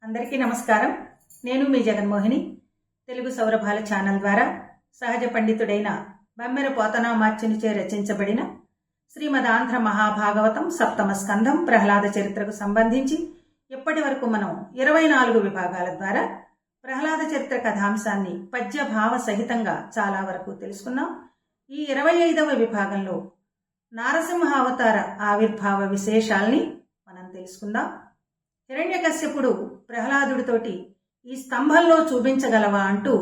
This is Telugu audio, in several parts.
అందరికీ నమస్కారం. నేను మీ జగన్మోహిని. తెలుగు సౌరభాల ఛానల్ ద్వారా సహజ పండితుడైన బమ్మెర పోతనామాచ్యునిచే రచించబడిన శ్రీమదాంధ్ర మహాభాగవతం సప్తమ స్కంధం ప్రహ్లాద చరిత్రకు సంబంధించి ఇప్పటి వరకు మనం 24 విభాగాల ద్వారా ప్రహ్లాద చరిత్ర కథాంశాన్ని పద్యభావ సహితంగా చాలా వరకు తెలుసుకున్నాం. ఈ 25వ విభాగంలో నారసింహావతార ఆవిర్భావ విశేషాల్ని మనం తెలుసుకుందాం. హిరణ్యకశ్యపుడు ప్రహ్లాదుడితోటి ఈ స్తంభంలో చూపించగలవా అంటూ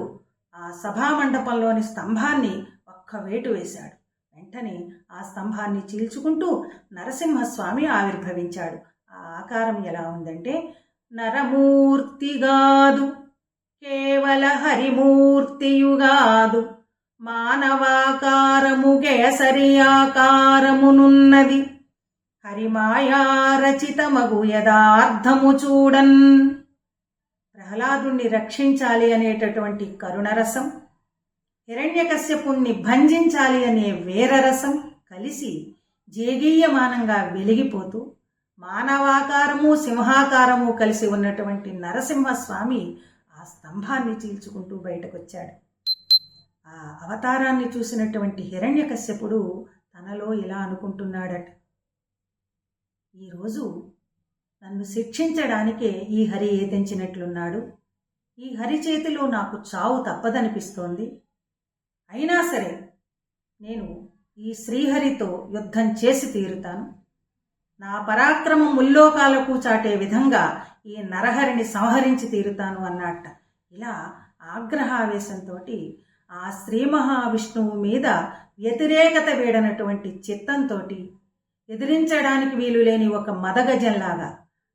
ఆ సభామండపంలోని స్తంభాన్ని ఒక్క వేటు వేశాడు. వెంటనే ఆ స్తంభాన్ని చీల్చుకుంటూ నరసింహస్వామి ఆవిర్భవించాడు. ఆ ఆకారం ఎలా ఉందంటే, నరమూర్తిగాదు, కేవల హరిమూర్తియుగాదు, మానవాకారము కేసరి ఆకారమునున్నది, హరిమాయారచితమగు యథార్థము చూడన్. ప్రహ్లాదుణ్ణి రక్షించాలి అనేటటువంటి కరుణరసం, హిరణ్యకశ్యపుణ్ణి భంజించాలి అనే వీరరసం కలిసి జేగీయమానంగా వెలిగిపోతూ మానవాకారము సింహాకారము కలిసి ఉన్నటువంటి నరసింహస్వామి ఆ స్తంభాన్ని చీల్చుకుంటూ బయటకొచ్చాడు. ఆ అవతారాన్ని చూసినటువంటి హిరణ్యకశ్యపుడు తనలో ఇలా అనుకుంటున్నాడట, ఈరోజు నన్ను శిక్షించడానికే ఈ హరి ఏతించినట్లున్నాడు. ఈ హరి చేతిలో నాకు చావు తప్పదనిపిస్తోంది. అయినా సరే నేను ఈ శ్రీహరితో యుద్ధం చేసి తీరుతాను. నా పరాక్రమం ముల్లోకాలకు చాటే విధంగా ఈ నరహరిని సంహరించి తీరుతాను అన్నట్ట. ఇలా ఆగ్రహావేశంతో ఆ శ్రీ మహావిష్ణువు మీద వ్యతిరేకత వీడనటువంటి చిత్తంతో ఎదిరించడానికి వీలు లేని ఒక మదగజంలాగా,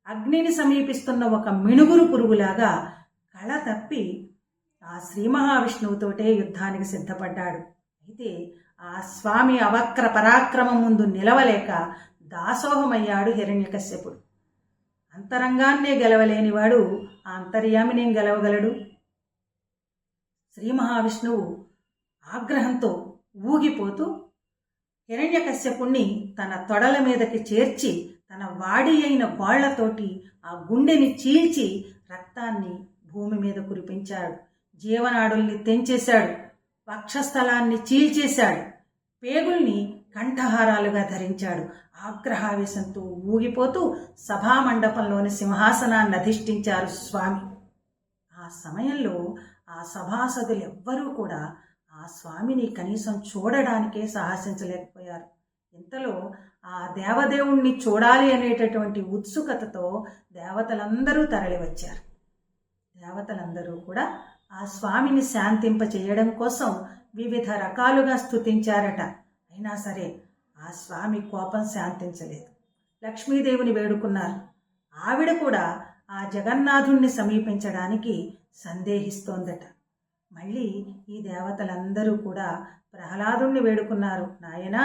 అగ్నిని సమీపిస్తున్న ఒక మిణుగురు పురుగులాగా కళ తప్పి ఆ శ్రీ మహావిష్ణువుతోటే యుద్ధానికి సిద్ధపడ్డాడు. అయితే ఆ స్వామి అవక్ర పరాక్రమం ముందు నిలవలేక దాసోహమయ్యాడు హిరణ్యకశ్యపుడు. అంతరంగాన్నే గెలవలేనివాడు ఆ అంతర్యామినేం గెలవగలడు? శ్రీ మహావిష్ణువు ఆగ్రహంతో ఊగిపోతూ హిరణ్యకశ్యపుణ్ణి తన తొడల మీదకి చేర్చి తన వాడి అయిన గోళ్లతోటి ఆ గుండెని చీల్చి రక్తాన్ని భూమి మీద కురిపించాడు. జీవనాడుల్ని తెంచేశాడు, వక్షస్థలాన్ని చీల్చేశాడు, పేగుల్ని కంఠహారాలుగా ధరించాడు. ఆగ్రహావేశంతో ఊగిపోతూ సభామండపంలోని సింహాసనాన్ని అధిష్ఠించారు స్వామి. ఆ సమయంలో ఆ సభాసదులెవ్వరూ కూడా ఆ స్వామిని కనీసం చూడడానికే సాహసించలేకపోయారు. ఇంతలో ఆ దేవదేవుణ్ణి చూడాలి అనేటటువంటి ఉత్సుకతతో దేవతలందరూ తరలివచ్చారు. దేవతలందరూ కూడా ఆ స్వామిని శాంతింపచేయడం కోసం వివిధ రకాలుగా స్తుతించారట. అయినా సరే ఆ స్వామి కోపం శాంతించలేదు. లక్ష్మీదేవిని వేడుకున్నారు. ఆవిడ కూడా ఆ జగన్నాథుణ్ణి సమీపించడానికి సందేహిస్తోందట. మళ్ళీ ఈ దేవతలందరూ కూడా ప్రహ్లాదుణ్ణి వేడుకున్నారు. నాయనా,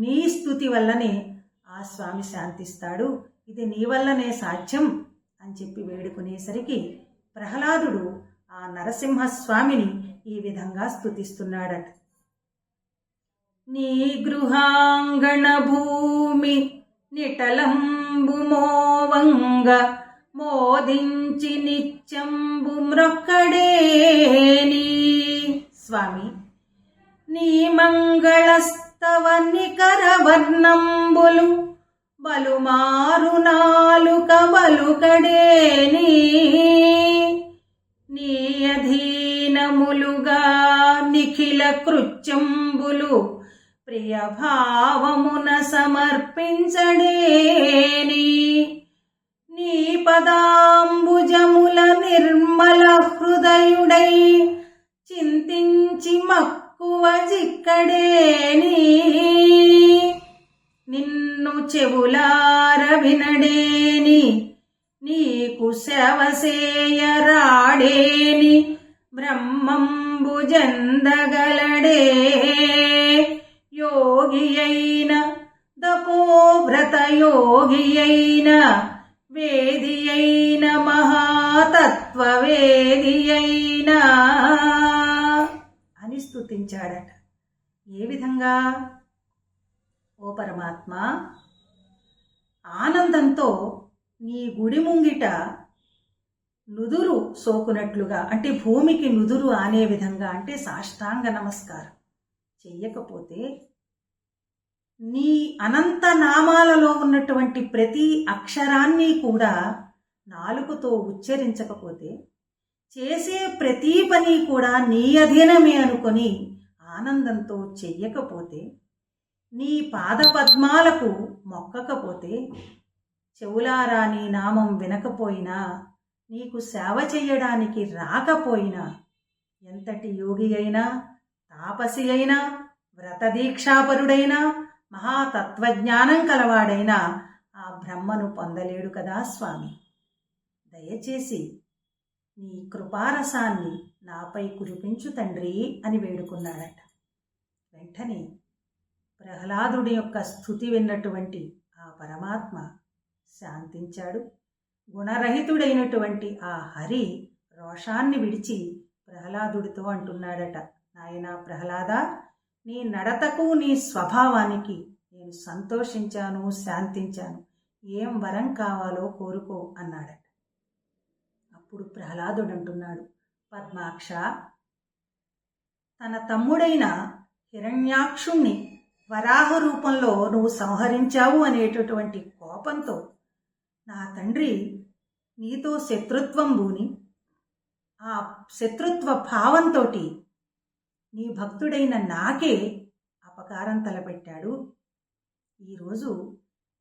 నీ స్తుతి వల్లనే ఆ స్వామి శాంతిస్తాడు, ఇది నీ వల్లనే సాధ్యం అని చెప్పి వేడుకునేసరికి ప్రహ్లాదుడు ఆ నరసింహస్వామిని ఈ విధంగా స్తుతిస్తున్నాడట. నీ గృహాంగణ భూమి నిటలంబు మోవంగ మోదించి నిత్యంబు మ్రొక్కడేని. స్వామి, నీ మంగళస్తవ నికర వర్ణంబులు బలుమారు నాలుక బలుకడేని. నీ అధీనములుగా నిఖిల కృత్యంబులు ప్రియభావమున సమర్పించడేని. నీ పదాంబుజముల నిర్మల హృదయుడై చింతించి మక్కువ జిక్కడేని. నిన్ను చెవులార వినడేని, నీకు సేవసేయరాడేని, బ్రహ్మంబు జందగలడే. యోగి అయిన తపోవ్రత యోగి అయిన వేది అయిన మహాతత్వ వేది అయినా అని స్తుతించాడట. ఏ విధంగా? ఓ పరమాత్మ, ఆనందంతో నీ గుడి ముంగిట నుదురు సోకునట్లుగా, అంటే భూమికి నుదురు ఆనే విధంగా, అంటే సాష్టాంగ నమస్కారం చెయ్యకపోతే నీ అనంత నామాలలో ఉన్నటువంటి ప్రతి అక్షరాన్ని కూడా నాలుకతో ఉచ్చరించకపోతే, చేసే ప్రతి పని కూడా నీ అధీనమే అనుకొని ఆనందంతో చెయ్యకపోతే, నీ పాదపద్మాలకు మొక్కకపోతే, చెవులారా నీ నామం వినకపోయినా, నీకు సేవ చెయ్యడానికి రాకపోయినా, ఎంతటి యోగి అయినా, తాపసి అయినా, వ్రతదీక్షాపరుడైనా, మహాతత్వజ్ఞానం కలవాడైనా ఆ బ్రహ్మను పొందలేడు కదా స్వామి. దయచేసి నీ కృపారసాన్ని నాపై కురిపించు తండ్రి అని వేడుకున్నాడట. వెంటనే ప్రహ్లాదుడి యొక్క స్తుతి విన్నటువంటి ఆ పరమాత్మ శాంతించాడు. గుణరహితుడైనటువంటి ఆ హరి రోషాన్ని విడిచి ప్రహ్లాదుడితో అంటున్నాడట, నాయనా ప్రహ్లాద, నీ నడతకు నీ స్వభావానికి నేను సంతోషించాను, శాంతించాను. ఏం వరం కావాలో కోరుకో అన్నాడట. అప్పుడు ప్రహ్లాదుడు అంటున్నాడు, పద్మాక్ష, తన తమ్ముడైన హిరణ్యాక్షుణ్ణి వరాహ రూపంలో నువ్వు సంహరించావు అనేటటువంటి కోపంతో నా తండ్రి నీతో శత్రుత్వం బూని, ఆ శత్రుత్వ భావంతో నీ భక్తుడైన నాకే అపకారం తలపెట్టాడు. ఈరోజు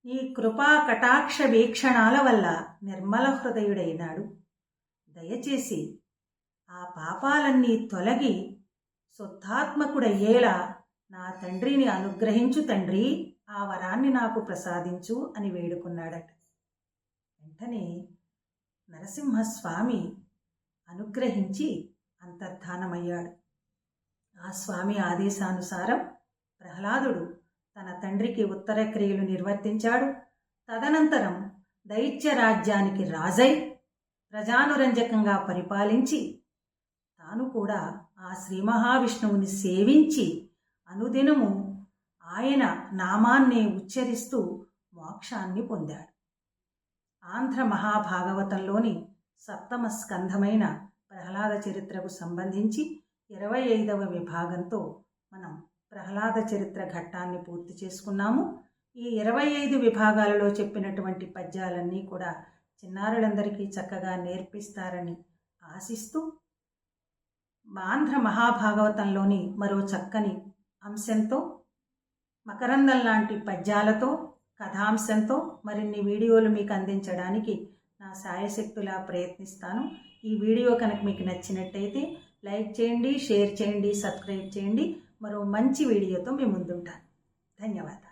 నీ కృపా కటాక్ష వీక్షణాల వల్ల నిర్మల హృదయుడైనాడు. దయచేసి ఆ పాపాలన్నీ తొలగి శుద్ధాత్మకుడయ్యేలా నా తండ్రిని అనుగ్రహించు తండ్రి, ఆ వరాన్ని నాకు ప్రసాదించు అని వేడుకున్నాడట. వెంటనే నరసింహస్వామి అనుగ్రహించి అంతర్ధానమయ్యాడు. ఆ స్వామి ఆదేశానుసారం ప్రహ్లాదుడు తన తండ్రికి ఉత్తర క్రియలు నిర్వర్తించాడు. తదనంతరం దైత్య రాజ్యానికి రాజై ప్రజానురంజకంగా పరిపాలించి తాను కూడా ఆ శ్రీ మహావిష్ణువుని సేవించి అనుదినము ఆయన నామాన్నే ఉచ్చరిస్తూ మోక్షాన్ని పొందాడు. ఆంధ్ర మహాభాగవతంలోని సప్తమ స్కంధమైన ప్రహ్లాద చరిత్రకు సంబంధించి 25వ విభాగంతో మనం ప్రహ్లాద చరిత్ర ఘట్టాన్ని పూర్తి చేసుకున్నాము. ఈ 25 విభాగాలలో చెప్పినటువంటి పద్యాలన్నీ కూడా చిన్నారులందరికీ చక్కగా నేర్పిస్తారని ఆశిస్తూ, ఆంధ్ర మహాభాగవతంలోని మరో చక్కని అంశంతో, మకరందం లాంటి పద్యాలతో, కథాంశంతో మరిన్ని వీడియోలు మీకు అందించడానికి నా శాయశక్తులా ప్రయత్నిస్తాను. ఈ వీడియో కనుక మీకు నచ్చినట్టయితే లైక్ చేయండి, షేర్ చేయండి, సబ్స్క్రైబ్ చేయండి. మరో మంచి వీడియోతో మీ ముందుంటాను. ధన్యవాదాలు.